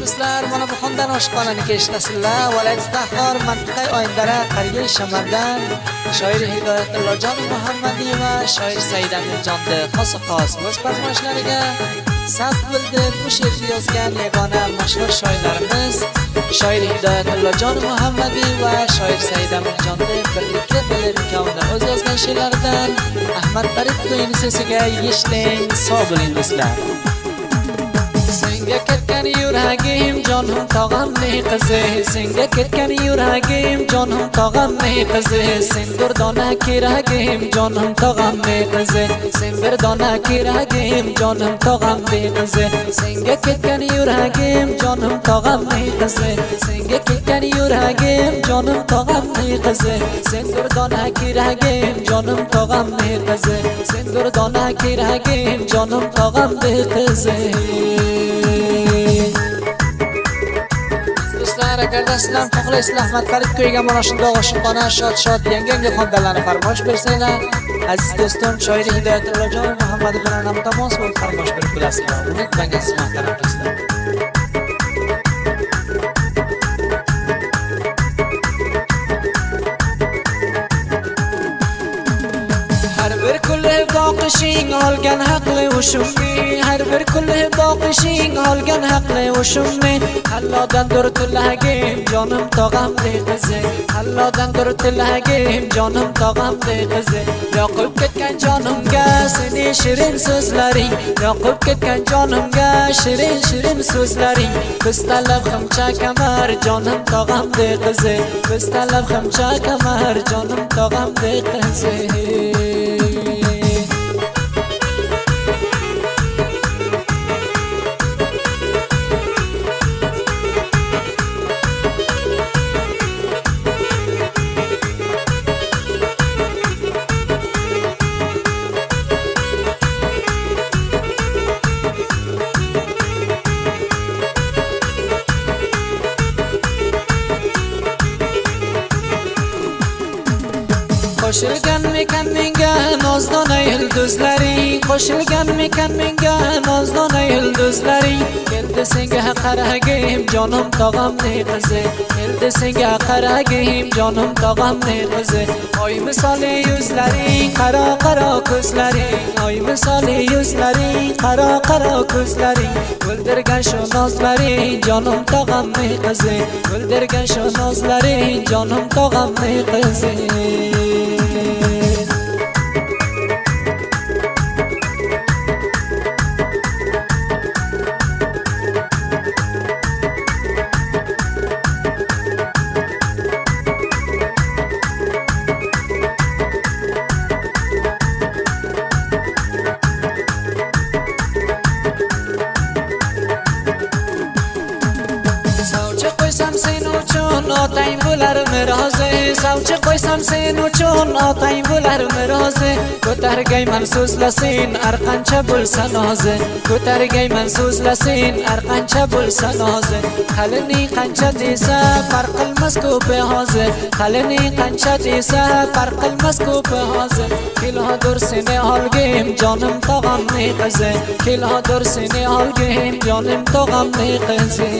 Do'stlar, mana bu xondan oshxonani eshitasizlar. Viloyat Taxor mantiqa Oyindara Qariyil Shamardan shoir Hidoyatullojon Muhammadiyeva, shoir Saidamirjonda xos o'z farmoshlariga saf bildirib bu she'rni yozgan yagona mashhur shoirlarimiz shoir Hidoyatullojon Muhammadiyeva, shoir Saidamirjonda birlikda ikkovini o'z yozgan she'rlaridan Ahmad Farid to'yini sesiga yeshlang, sog' bo'ling do'stlar. Senga ketgan yuragim jonim tog'amning qizi, senga ketgan yuragim jonim tog'amning qizi, sen bir dona keragim jonim tog'amning qizi, sen bir dona keragim jonim tog'amning qizi, senga ketgan yuragim jonim tog'amning qizi, senga ketgan yuragim jonim tog'amning qizi, sen bir dona keragim jonim tog'amning qizi, sen bir dona keragim jonim tog'amning qizi. Do'stlar, agarda sizlar xohlaysizlar Ahmad Farid to'yiga mana shunday oshxona shod yangi xondalarni farmosh bersanglar, aziz do'stim shoir Hidoyatullojon Muhammad bilan ham tomos bo'lib farmosh berib qo'yasizlar. Unutmang sizlar do'stlar. Har bir kulli boqishing olgan haqli o'shimni, har bir kulli boqishing olgan haqli o'shimni, Allohdandir tilagim jonim tog'amning qizi, Allohdandir tilagim jonim tog'amning qizi, yoqib ketgan jonimga seni shirin so'zlaring, yoqib ketgan jonimga shirin so'zlaring, biz talab ximcha kamar jonim tog'amning qizi, biz talab ximcha kamar jonim tog'amning qizi. Qo'shilganmikan menga nozdona yulduzlaring, qo'shilganmikan menga nozdona yulduzlaring, keldi senga qaragim jonim tog'amning qizi, keldi senga qaragim jonim tog'amning qizi, oy misoli yuzlaring, qaro ko'zlaring, oy misoli yuzlaring, qaro ko'zlaring, o'ldirgan shu nozlaring jonim tog'amning qizi, o'ldirgan shu nozlaring jonim tog'amning qizi. Otang bo'lar mirozi, savchi qo'ysam sen uchun otang bo'lar mirozi, ko'targayman so'zlasin arqancha bo'lsa nozi, ko'targayman so'zlasin arqancha bo'lsa nozi, qalining qancha desa farq qilmas ko'pi hozir, qalining qancha desa farq qilmas ko'pi hozir, kelhodir seni olgim jonim tog'amning qizi, kelhodir seni olgim jonim tog'amning qizi.